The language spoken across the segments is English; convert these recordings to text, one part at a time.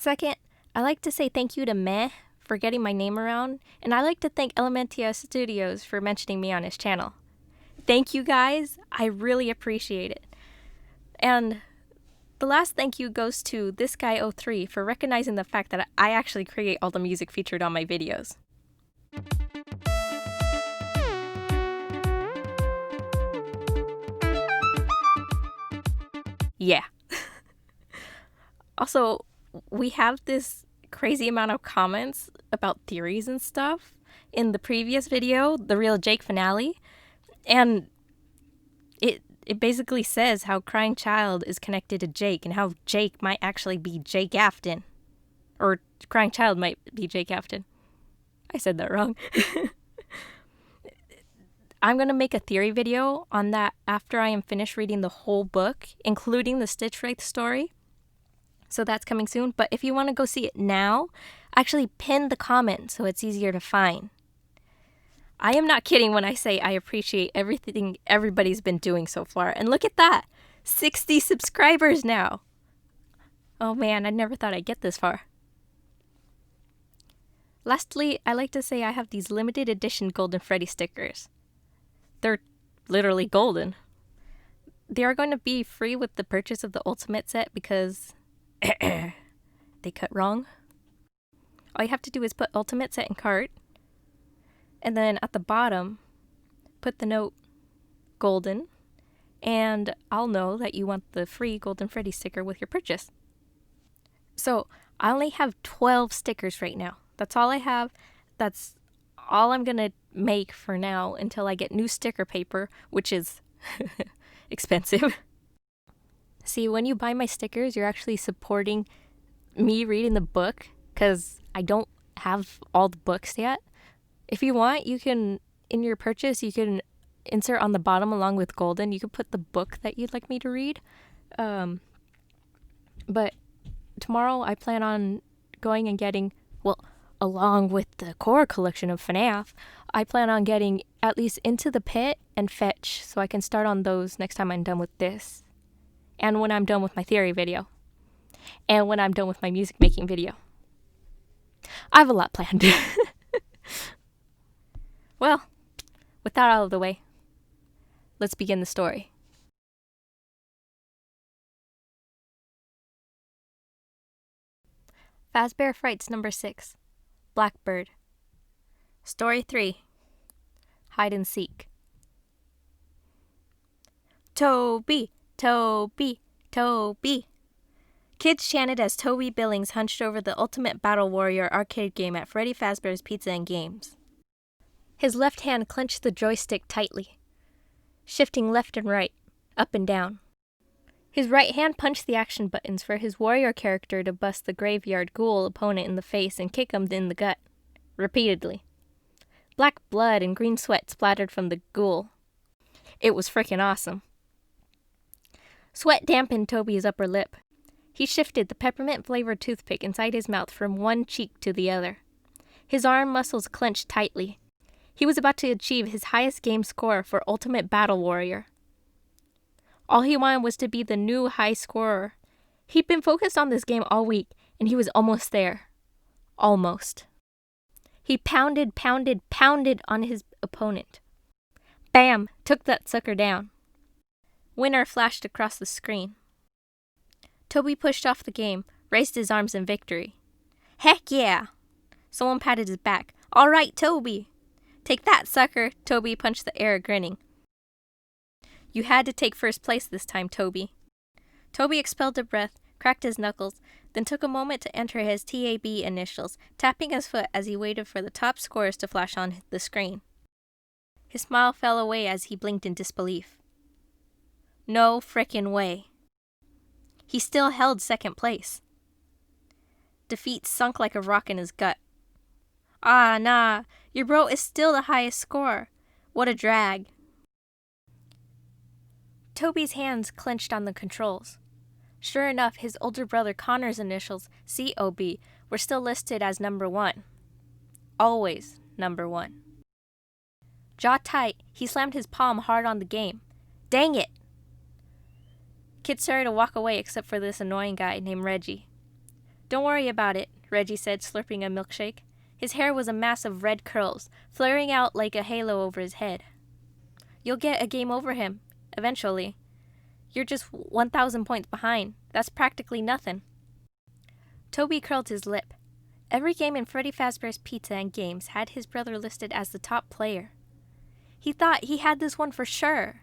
Second, I like to say thank you to Meh for getting my name around, and I like to thank Elementia Studios for mentioning me on his channel. Thank you guys, I really appreciate it. And the last thank you goes to This Guy 03 for recognizing the fact that I actually create all the music featured on my videos. Yeah. Also, we have this crazy amount of comments about theories and stuff in the previous video, the Real Jake finale, and it basically says how Crying Child is connected to Jake and how Jake might actually be Jake Afton. Or Crying Child might be Jake Afton. I said that wrong. I'm going to make a theory video on that after I am finished reading the whole book, including the Stitch Wraith story. So that's coming soon. But if you want to go see it now, actually pin the comment so it's easier to find. I am not kidding when I say I appreciate everything everybody's been doing so far. And look at that! 60 subscribers now! Oh man, I never thought I'd get this far. Lastly, I like to say I have these limited edition Golden Freddy stickers. They're literally golden. They are going to be free with the purchase of the Ultimate set because they cut wrong. All you have to do is put Ultimate set in cart, and then at the bottom, put the note golden, and I'll know that you want the free Golden Freddy sticker with your purchase. So I only have 12 stickers right now. That's all I have. That's all I'm going to make for now until I get new sticker paper, which is expensive. See, when you buy my stickers, you're actually supporting me reading the book because I don't have all the books yet. If you want, you can, in your purchase, you can insert on the bottom along with golden. You can put the book that you'd like me to read. But tomorrow I plan on going and getting, well, along with the core collection of FNAF, I plan on getting at least Into the Pit and Fetch so I can start on those next time I'm done with this. And when I'm done with my theory video. And when I'm done with my music making video. I have a lot planned. Well, with that out of the way, let's begin the story. Fazbear Frights number 6, Blackbird. Story 3, Hide and Seek. Toby, Toby, Toby. Kids chanted as Toby Billings hunched over the Ultimate Battle Warrior arcade game at Freddy Fazbear's Pizza and Games. His left hand clenched the joystick tightly, shifting left and right, up and down. His right hand punched the action buttons for his warrior character to bust the graveyard ghoul opponent in the face and kick him in the gut, repeatedly. Black blood and green sweat splattered from the ghoul. It was frickin' awesome. Sweat dampened Toby's upper lip. He shifted the peppermint-flavored toothpick inside his mouth from one cheek to the other. His arm muscles clenched tightly. He was about to achieve his highest game score for Ultimate Battle Warrior. All he wanted was to be the new high scorer. He'd been focused on this game all week, and he was almost there. Almost. He pounded on his opponent. Bam! Took that sucker down. Winner flashed across the screen. Toby pushed off the game, raised his arms in victory. Heck yeah! Someone patted his back. All right, Toby! Take that, sucker! Toby punched the air, grinning. You had to take first place this time, Toby. Toby expelled a breath, cracked his knuckles, then took a moment to enter his TAB initials, tapping his foot as he waited for the top scores to flash on the screen. His smile fell away as he blinked in disbelief. No frickin' way. He still held second place. Defeat sunk like a rock in his gut. Ah, nah, your bro is still the highest score. What a drag. Toby's hands clenched on the controls. Sure enough, his older brother Connor's initials, COB, were still listed as number 1. Always number 1. Jaw tight, he slammed his palm hard on the game. Dang it! Kids started to walk away except for this annoying guy named Reggie. Don't worry about it, Reggie said, slurping a milkshake. His hair was a mass of red curls, flaring out like a halo over his head. You'll get a game over him, eventually. You're just 1,000 points behind. That's practically nothing. Toby curled his lip. Every game in Freddy Fazbear's Pizza and Games had his brother listed as the top player. He thought he had this one for sure.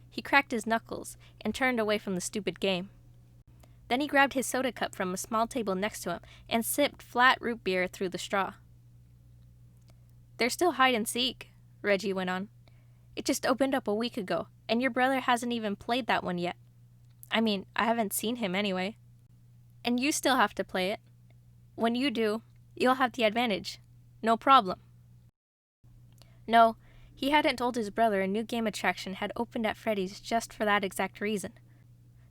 He cracked his knuckles and turned away from the stupid game. Then he grabbed his soda cup from a small table next to him and sipped flat root beer through the straw. There's still hide and seek, Reggie went on. It just opened up a week ago, and your brother hasn't even played that one yet. I mean, I haven't seen him anyway. And you still have to play it. When you do, you'll have the advantage. No problem. No, he hadn't told his brother a new game attraction had opened at Freddy's just for that exact reason.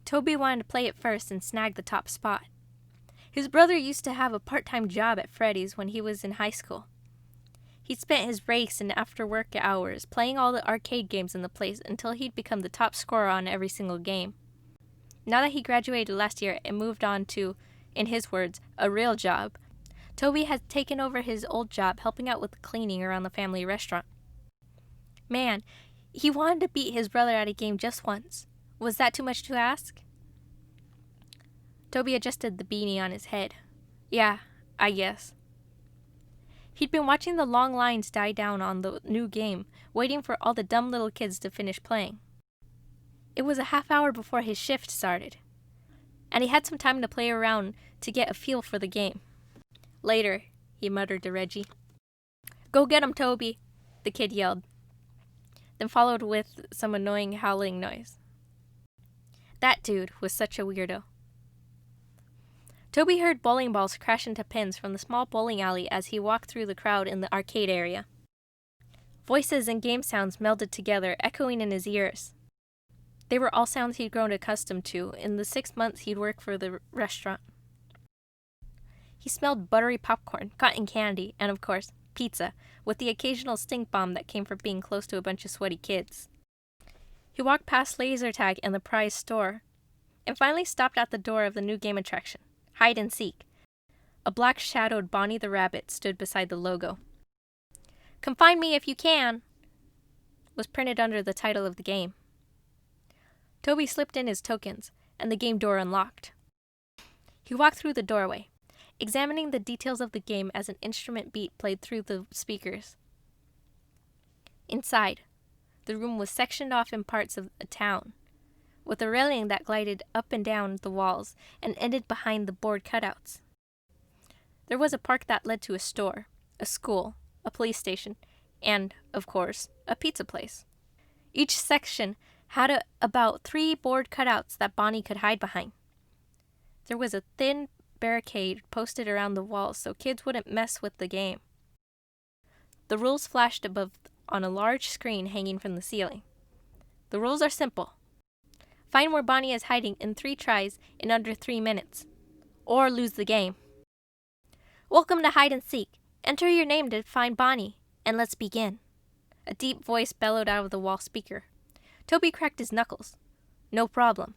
Toby wanted to play it first and snag the top spot. His brother used to have a part-time job at Freddy's when he was in high school. He spent his race and after-work hours playing all the arcade games in the place until he'd become the top scorer on every single game. Now that he graduated last year and moved on to, in his words, a real job, Toby has taken over his old job helping out with the cleaning around the family restaurant. Man, he wanted to beat his brother at a game just once. Was that too much to ask? Toby adjusted the beanie on his head. Yeah, I guess. He'd been watching the long lines die down on the new game, waiting for all the dumb little kids to finish playing. It was a half hour before his shift started, and he had some time to play around to get a feel for the game. Later, he muttered to Reggie. Go get him, Toby, the kid yelled, then followed with some annoying howling noise. That dude was such a weirdo. Toby heard bowling balls crash into pins from the small bowling alley as he walked through the crowd in the arcade area. Voices and game sounds melded together, echoing in his ears. They were all sounds he'd grown accustomed to in the 6 months he'd worked for the restaurant. He smelled buttery popcorn, cotton candy, and of course, pizza, with the occasional stink bomb that came from being close to a bunch of sweaty kids. He walked past laser tag and the prize store, and finally stopped at the door of the new game attraction, Hide and Seek. A black-shadowed Bonnie the Rabbit stood beside the logo. Come find me if you can, was printed under the title of the game. Toby slipped in his tokens, and the game door unlocked. He walked through the doorway, examining the details of the game as an instrument beat played through the speakers. Inside, the room was sectioned off in parts of a town, with a railing that glided up and down the walls and ended behind the board cutouts. There was a park that led to a store, a school, a police station, and, of course, a pizza place. Each section had about 3 board cutouts that Bonnie could hide behind. There was a thin barricade posted around the walls so kids wouldn't mess with the game. The rules flashed above on a large screen hanging from the ceiling. The rules are simple. Find where Bonnie is hiding in 3 tries in under 3 minutes, or lose the game. Welcome to Hide and Seek. Enter your name to find Bonnie, and let's begin. A deep voice bellowed out of the wall speaker. Toby cracked his knuckles. No problem.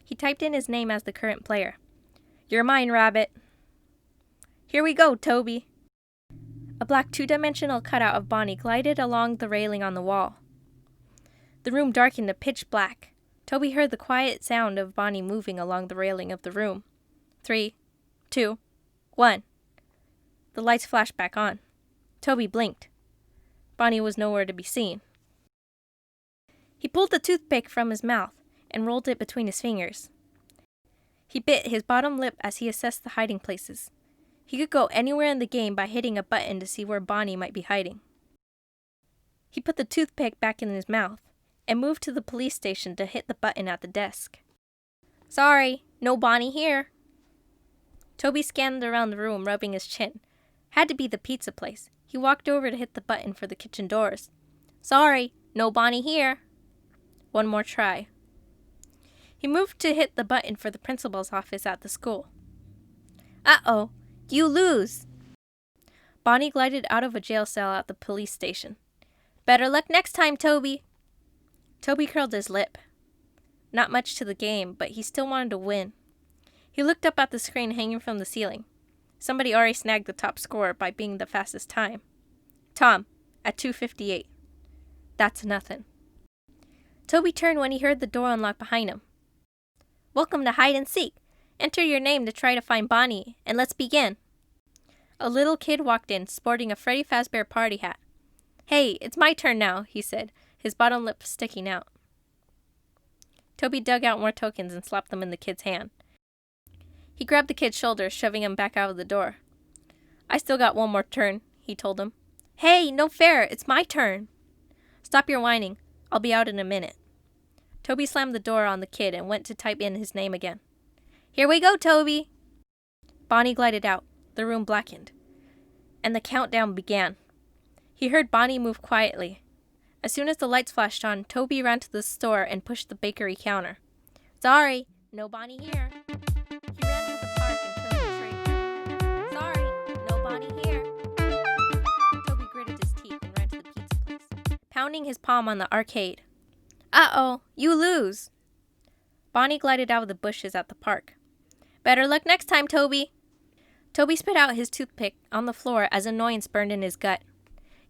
He typed in his name as the current player. You're mine, Rabbit. Here we go, Toby. A black 2-dimensional cutout of Bonnie glided along the railing on the wall. The room darkened to pitch black. Toby heard the quiet sound of Bonnie moving along the railing of the room. 3, 2, 1. The lights flashed back on. Toby blinked. Bonnie was nowhere to be seen. He pulled the toothpick from his mouth and rolled it between his fingers. He bit his bottom lip as he assessed the hiding places. He could go anywhere in the game by hitting a button to see where Bonnie might be hiding. He put the toothpick back in his mouth and moved to the police station to hit the button at the desk. Sorry, no Bonnie here. Toby scanned around the room, rubbing his chin. Had to be the pizza place. He walked over to hit the button for the kitchen doors. Sorry, no Bonnie here. One more try. He moved to hit the button for the principal's office at the school. Uh-oh, you lose. Bonnie glided out of a jail cell at the police station. Better luck next time, Toby. Toby curled his lip. Not much to the game, but he still wanted to win. He looked up at the screen hanging from the ceiling. Somebody already snagged the top score by being the fastest time. Tom, at 2:58. That's nothing. Toby turned when he heard the door unlock behind him. Welcome to Hide and Seek. Enter your name to try to find Bonnie, and let's begin. A little kid walked in, sporting a Freddy Fazbear party hat. Hey, it's my turn now, he said, his bottom lip sticking out. Toby dug out more tokens and slapped them in the kid's hand. He grabbed the kid's shoulder, shoving him back out of the door. I still got one more turn, he told him. Hey, no fair, it's my turn. Stop your whining. I'll be out in a minute. Toby slammed the door on the kid and went to type in his name again. Here we go, Toby! Bonnie glided out. The room blackened, and the countdown began. He heard Bonnie move quietly. As soon as the lights flashed on, Toby ran to the store and pushed the bakery counter. Sorry, no Bonnie here. He ran to the park and killed the trade. Sorry, no Bonnie here. Toby gritted his teeth and ran to the pizza place, pounding his palm on the arcade. Uh-oh, you lose. Bonnie glided out of the bushes at the park. Better luck next time, Toby. Toby spit out his toothpick on the floor as annoyance burned in his gut.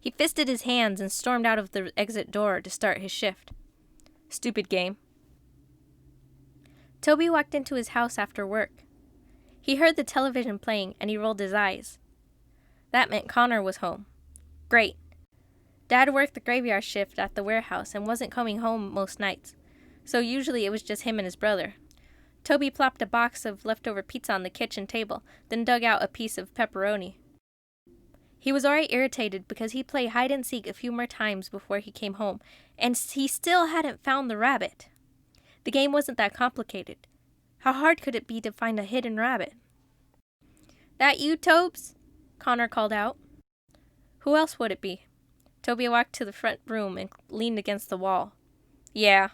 He fisted his hands and stormed out of the exit door to start his shift. Stupid game. Toby walked into his house after work. He heard the television playing and he rolled his eyes. That meant Connor was home. Great. Dad worked the graveyard shift at the warehouse and wasn't coming home most nights, so usually it was just him and his brother. Toby plopped a box of leftover pizza on the kitchen table, then dug out a piece of pepperoni. He was already irritated because he played hide and seek a few more times before he came home, and he still hadn't found the rabbit. The game wasn't that complicated. How hard could it be to find a hidden rabbit? That you, Tobes? Connor called out. Who else would it be? Toby walked to the front room and leaned against the wall. Yeah.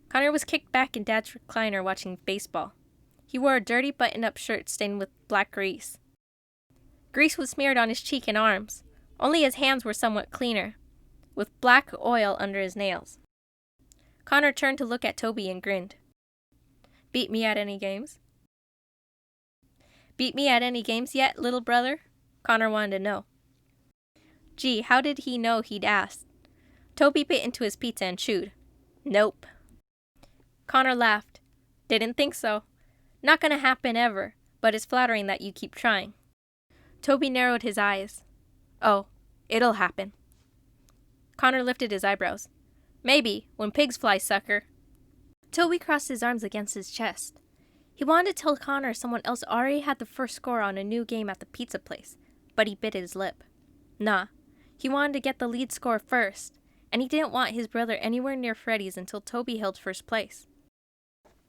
Connor was kicked back in Dad's recliner watching baseball. He wore a dirty button-up shirt stained with black grease. Grease was smeared on his cheek and arms. Only his hands were somewhat cleaner, with black oil under his nails. Connor turned to look at Toby and grinned. Beat me at any games? Beat me at any games yet, little brother? Connor wanted to know. Gee, how did he know he'd asked? Toby bit into his pizza and chewed. Nope. Connor laughed. Didn't think so. Not gonna happen ever, but it's flattering that you keep trying. Toby narrowed his eyes. Oh, it'll happen. Connor lifted his eyebrows. Maybe, when pigs fly, sucker. Toby crossed his arms against his chest. He wanted to tell Connor someone else already had the first score on a new game at the pizza place, but he bit his lip. Nah, he wanted to get the lead score first, and he didn't want his brother anywhere near Freddy's until Toby held first place.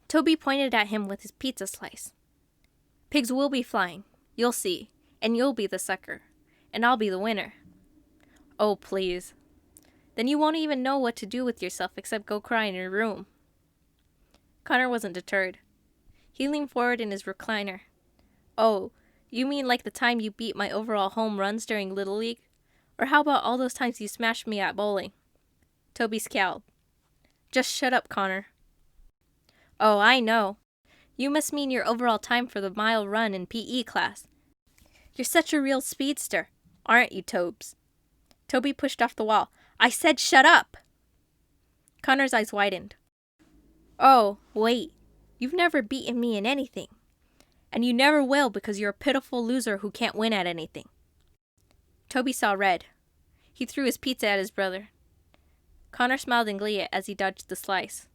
Toby pointed at him with his pizza slice. Pigs will be flying, you'll see, and you'll be the sucker, and I'll be the winner. Oh, please. Then you won't even know what to do with yourself except go cry in your room. Connor wasn't deterred. He leaned forward in his recliner. Oh, you mean like the time you beat my overall home runs during Little League? Or how about all those times you smashed me at bowling? Toby scowled. Just shut up, Connor. Oh, I know. You must mean your overall time for the mile run in PE class. You're such a real speedster, aren't you, Tobes? Toby pushed off the wall. I said shut up! Connor's eyes widened. Oh, wait. You've never beaten me in anything. And you never will because you're a pitiful loser who can't win at anything. Toby saw red. He threw his pizza at his brother. Connor smiled in glee as he dodged the slice.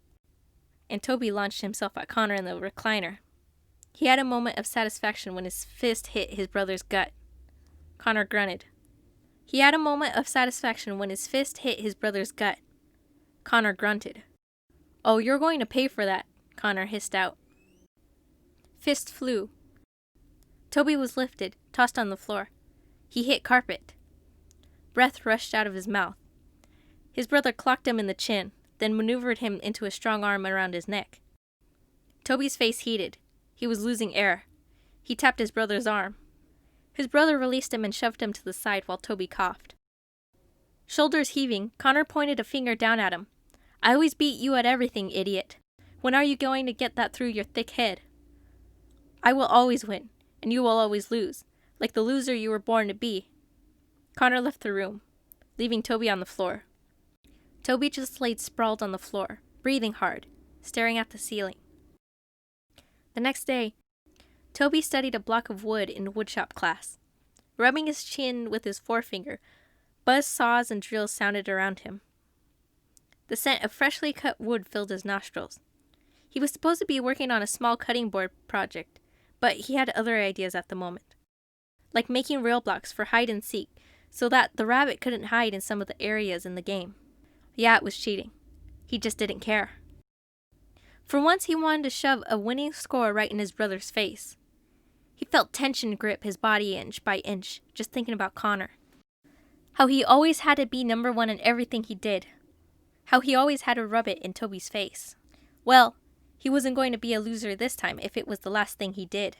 And Toby launched himself at Connor in the recliner. He had a moment of satisfaction when his fist hit his brother's gut. Connor grunted. He had a moment of satisfaction when his fist hit his brother's gut. Connor grunted. Oh, you're going to pay for that, Connor hissed out. Fist flew. Toby was lifted, tossed on the floor. He hit carpet. Breath rushed out of his mouth. His brother clocked him in the chin, then maneuvered him into a strong arm around his neck. Toby's face heated. He was losing air. He tapped his brother's arm. His brother released him and shoved him to the side while Toby coughed. Shoulders heaving, Connor pointed a finger down at him. I always beat you at everything, idiot. When are you going to get that through your thick head? I will always win, and you will always lose, like the loser you were born to be. Connor left the room, leaving Toby on the floor. Toby just laid sprawled on the floor, breathing hard, staring at the ceiling. The next day, Toby studied a block of wood in woodshop class. Rubbing his chin with his forefinger, buzz saws and drills sounded around him. The scent of freshly cut wood filled his nostrils. He was supposed to be working on a small cutting board project, but he had other ideas at the moment, like making rail blocks for hide and seek so that the rabbit couldn't hide in some of the areas in the game. Yeah, it was cheating. He just didn't care. For once, he wanted to shove a winning score right in his brother's face. He felt tension grip his body inch by inch, just thinking about Connor. How he always had to be number one in everything he did. How he always had to rub it in Toby's face. Well, he wasn't going to be a loser this time if it was the last thing he did.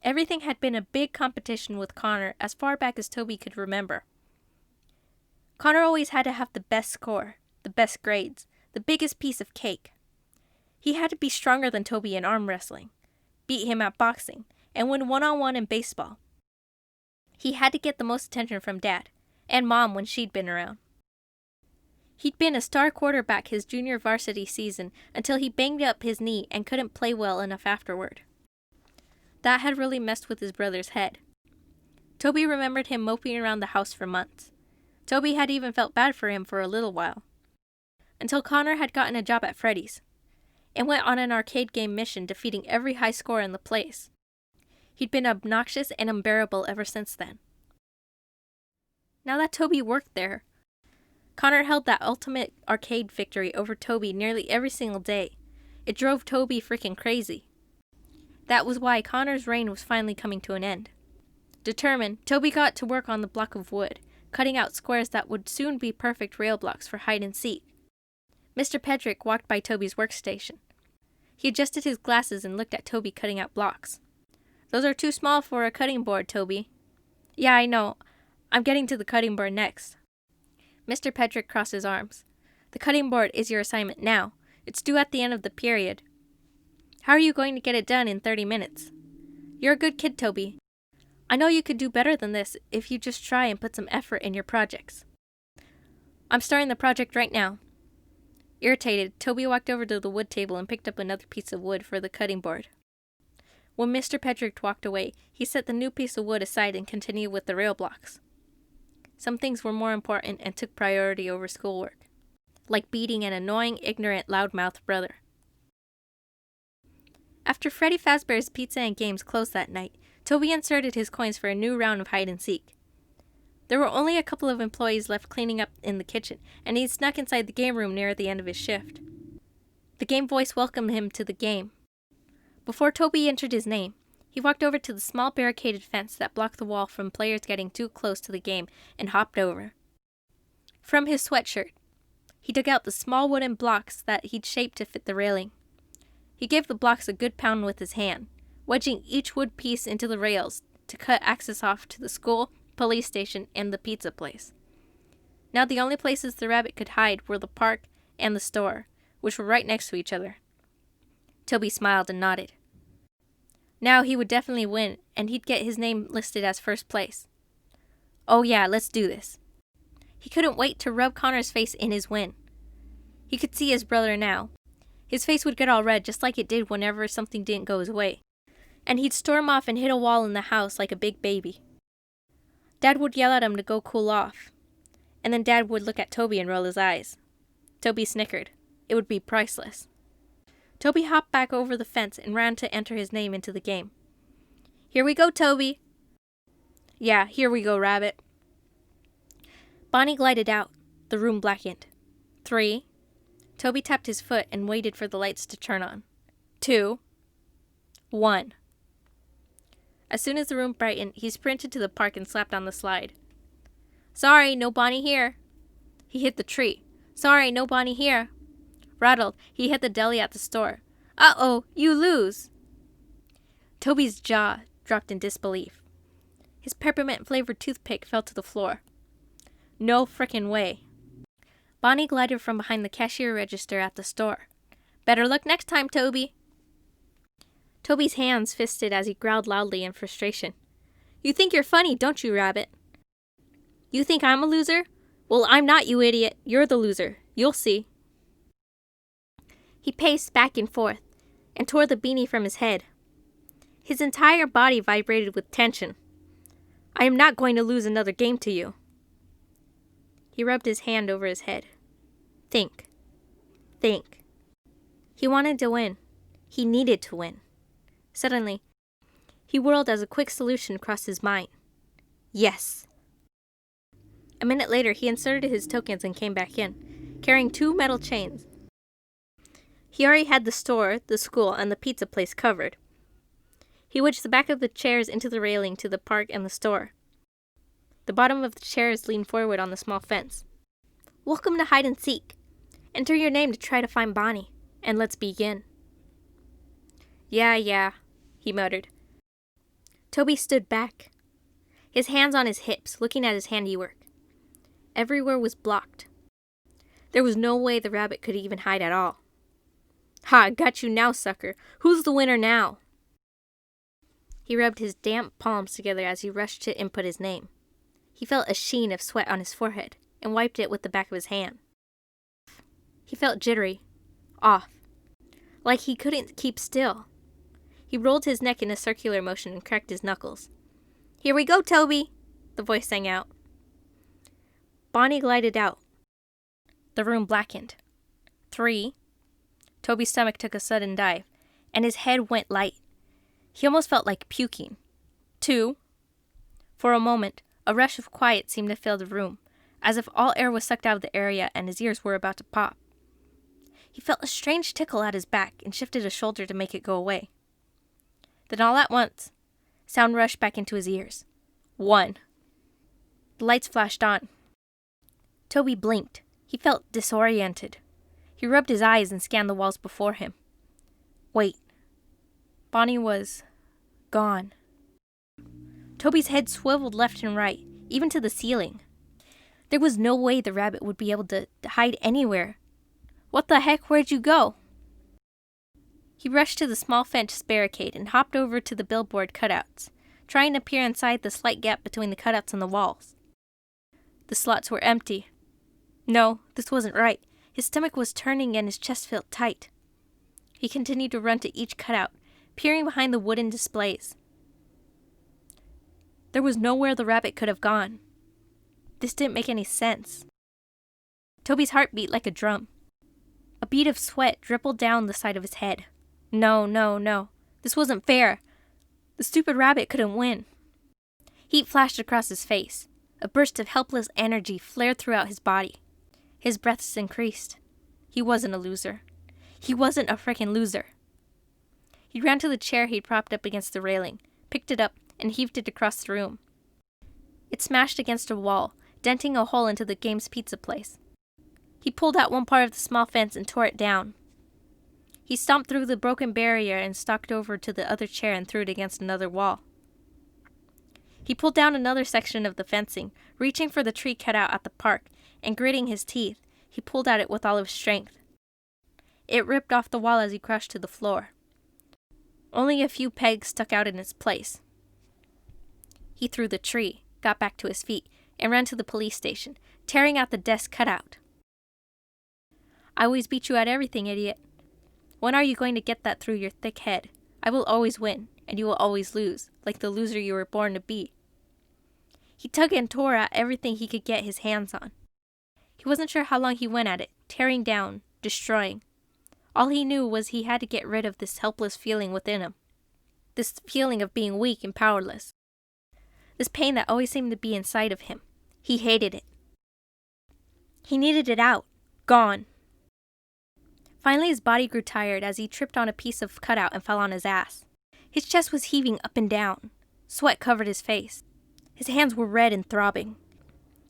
Everything had been a big competition with Connor as far back as Toby could remember. Connor always had to have the best score, the best grades, the biggest piece of cake. He had to be stronger than Toby in arm wrestling, beat him at boxing, and win one-on-one in baseball. He had to get the most attention from Dad and Mom when she'd been around. He'd been a star quarterback his junior varsity season until he banged up his knee and couldn't play well enough afterward. That had really messed with his brother's head. Toby remembered him moping around the house for months. Toby had even felt bad for him for a little while, until Connor had gotten a job at Freddy's, and went on an arcade game mission defeating every high score in the place. He'd been obnoxious and unbearable ever since then. Now that Toby worked there, Connor held that ultimate arcade victory over Toby nearly every single day. It drove Toby freaking crazy. That was why Connor's reign was finally coming to an end. Determined, Toby got to work on the block of wood, cutting out squares that would soon be perfect rail blocks for hide and seek. Mr. Pedrick walked by Toby's workstation. He adjusted his glasses and looked at Toby cutting out blocks. "Those are too small for a cutting board, Toby." "Yeah, I know. I'm getting to the cutting board next." Mr. Pedrick crossed his arms. "The cutting board is your assignment now. It's due at the end of the period. How are you going to get it done in 30 minutes? You're a good kid, Toby. I know you could do better than this if you just try and put some effort in your projects." "I'm starting the project right now." Irritated, Toby walked over to the wood table and picked up another piece of wood for the cutting board. When Mr. Pedrick walked away, he set the new piece of wood aside and continued with the rail blocks. Some things were more important and took priority over schoolwork, like beating an annoying, ignorant, loudmouth brother. After Freddy Fazbear's Pizza and Games closed that night, Toby inserted his coins for a new round of hide and seek. There were only a couple of employees left cleaning up in the kitchen, and he snuck inside the game room near the end of his shift. The game voice welcomed him to the game. Before Toby entered his name, he walked over to the small barricaded fence that blocked the wall from players getting too close to the game and hopped over. From his sweatshirt, he took out the small wooden blocks that he'd shaped to fit the railing. He gave the blocks a good pound with his hand, wedging each wood piece into the rails to cut access off to the school, police station, and the pizza place. Now the only places the rabbit could hide were the park and the store, which were right next to each other. Toby smiled and nodded. Now he would definitely win, and he'd get his name listed as first place. Oh yeah, let's do this. He couldn't wait to rub Connor's face in his win. He could see his brother now. His face would get all red just like it did whenever something didn't go his way, and he'd storm off and hit a wall in the house like a big baby. Dad would yell at him to go cool off, and then Dad would look at Toby and roll his eyes. Toby snickered. It would be priceless. Toby hopped back over the fence and ran to enter his name into the game. "Here we go, Toby." "Yeah, here we go, Rabbit." Bonnie glided out. The room blackened. 3. Toby tapped his foot and waited for the lights to turn on. 2. 1. As soon as the room brightened, he sprinted to the park and slapped on the slide. "Sorry, no Bonnie here." He hit the tree. "Sorry, no Bonnie here." Rattled, he hit the deli at the store. "Uh-oh, you lose." Toby's jaw dropped in disbelief. His peppermint-flavored toothpick fell to the floor. No frickin' way. Bonnie glided from behind the cashier register at the store. "Better luck next time, Toby." Toby's hands fisted as he growled loudly in frustration. You think you're funny, don't you, Rabbit? You think I'm a loser? Well, I'm not, you idiot. You're the loser. You'll see. He paced back and forth and tore the beanie from his head. His entire body vibrated with tension. I am not going to lose another game to you. He rubbed his hand over his head. Think. Think. He wanted to win. He needed to win. Suddenly, he whirled as a quick solution crossed his mind. Yes. A minute later, he inserted his tokens and came back in, carrying 2 metal chains. He already had the store, the school, and the pizza place covered. He wedged the back of the chairs into the railing to the park and the store. The bottom of the chairs leaned forward on the small fence. Welcome to hide and seek. Enter your name to try to find Bonnie, and let's begin. Yeah, he muttered. Toby stood back, his hands on his hips, looking at his handiwork. Everywhere was blocked. There was no way the rabbit could even hide at all. Ha, got you now, sucker. Who's the winner now? He rubbed his damp palms together as he rushed to input his name. He felt a sheen of sweat on his forehead and wiped it with the back of his hand. He felt jittery, off, like he couldn't keep still. He rolled his neck in a circular motion and cracked his knuckles. Here we go, Toby, the voice sang out. Bonnie glided out. The room blackened. 3. Toby's stomach took a sudden dive, and his head went light. He almost felt like puking. 2. For a moment, a rush of quiet seemed to fill the room, as if all air was sucked out of the area and his ears were about to pop. He felt a strange tickle at his back and shifted a shoulder to make it go away. Then all at once, sound rushed back into his ears. 1. The lights flashed on. Toby blinked. He felt disoriented. He rubbed his eyes and scanned the walls before him. Wait. Bonnie was gone. Toby's head swiveled left and right, even to the ceiling. There was no way the rabbit would be able to hide anywhere. What the heck? Where'd you go? He rushed to the small fence barricade and hopped over to the billboard cutouts, trying to peer inside the slight gap between the cutouts and the walls. The slots were empty. No, this wasn't right. His stomach was turning and his chest felt tight. He continued to run to each cutout, peering behind the wooden displays. There was nowhere the rabbit could have gone. This didn't make any sense. Toby's heart beat like a drum. A bead of sweat dribbled down the side of his head. No. This wasn't fair. The stupid rabbit couldn't win. Heat flashed across his face. A burst of helpless energy flared throughout his body. His breaths increased. He wasn't a loser. He wasn't a frickin' loser. He ran to the chair he'd propped up against the railing, picked it up, and heaved it across the room. It smashed against a wall, denting a hole into the game's pizza place. He pulled out one part of the small fence and tore it down. He stomped through the broken barrier and stalked over to the other chair and threw it against another wall. He pulled down another section of the fencing, reaching for the tree cutout at the park, and gritting his teeth, he pulled at it with all his strength. It ripped off the wall as he crashed to the floor. Only a few pegs stuck out in its place. He threw the tree, got back to his feet, and ran to the police station, tearing out the desk cutout. I always beat you at everything, idiot. When are you going to get that through your thick head? I will always win, and you will always lose, like the loser you were born to be. He tugged and tore at everything he could get his hands on. He wasn't sure how long he went at it, tearing down, destroying. All he knew was he had to get rid of this helpless feeling within him. This feeling of being weak and powerless. This pain that always seemed to be inside of him. He hated it. He needed it out. Gone. Finally, his body grew tired as he tripped on a piece of cutout and fell on his ass. His chest was heaving up and down. Sweat covered his face. His hands were red and throbbing.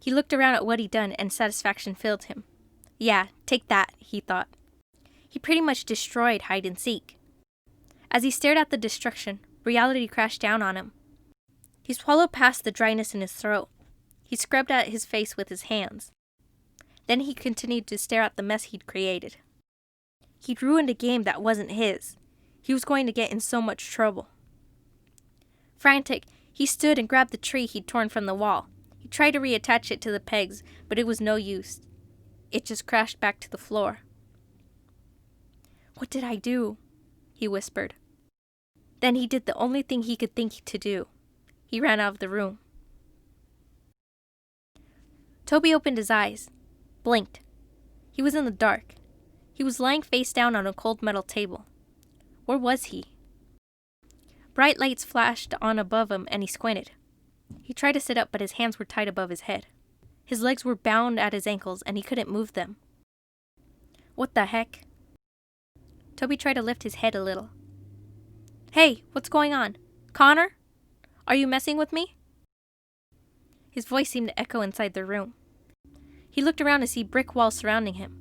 He looked around at what he'd done and satisfaction filled him. Yeah, take that, he thought. He pretty much destroyed hide and seek. As he stared at the destruction, reality crashed down on him. He swallowed past the dryness in his throat. He scrubbed at his face with his hands. Then he continued to stare at the mess he'd created. He'd ruined a game that wasn't his. He was going to get in so much trouble. Frantic, he stood and grabbed the tree he'd torn from the wall. He tried to reattach it to the pegs, but it was no use. It just crashed back to the floor. "What did I do?" he whispered. Then he did the only thing he could think to do. He ran out of the room. Toby opened his eyes, blinked. He was in the dark. He was lying face down on a cold metal table. Where was he? Bright lights flashed on above him and he squinted. He tried to sit up, but his hands were tied above his head. His legs were bound at his ankles and he couldn't move them. What the heck? Toby tried to lift his head a little. "Hey, what's going on? Connor? Are you messing with me?" His voice seemed to echo inside the room. He looked around to see brick walls surrounding him.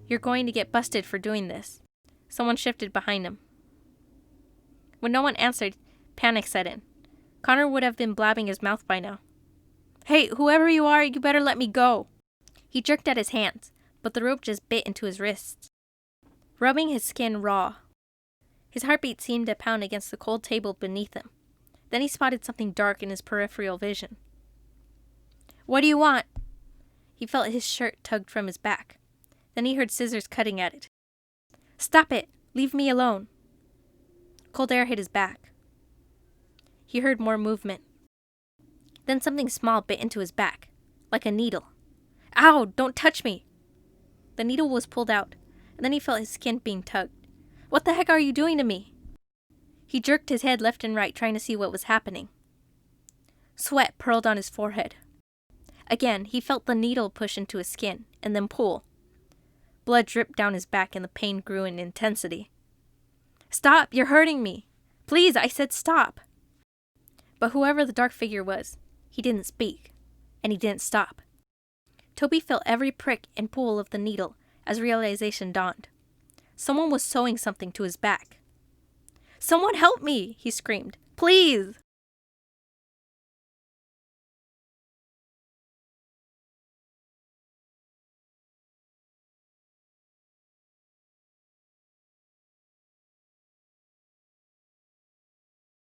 "You're going to get busted for doing this." Someone shifted behind him. When no one answered, panic set in. Connor would have been blabbing his mouth by now. "Hey, whoever you are, you better let me go." He jerked at his hands, but the rope just bit into his wrists, rubbing his skin raw. His heartbeat seemed to pound against the cold table beneath him. Then he spotted something dark in his peripheral vision. "What do you want?" He felt his shirt tugged from his back. Then he heard scissors cutting at it. "Stop it! Leave me alone!" Cold air hit his back. He heard more movement. Then something small bit into his back, like a needle. "Ow! Don't touch me!" The needle was pulled out, and then he felt his skin being tugged. "What the heck are you doing to me?" He jerked his head left and right, trying to see what was happening. Sweat purled on his forehead. Again, he felt the needle push into his skin, and then pull. Blood dripped down his back, and the pain grew in intensity. "Stop! You're hurting me! Please, I said stop!" But whoever the dark figure was, he didn't speak, and he didn't stop. Toby felt every prick and pull of the needle as realization dawned. Someone was sewing something to his back. "Someone help me!" he screamed. "Please!"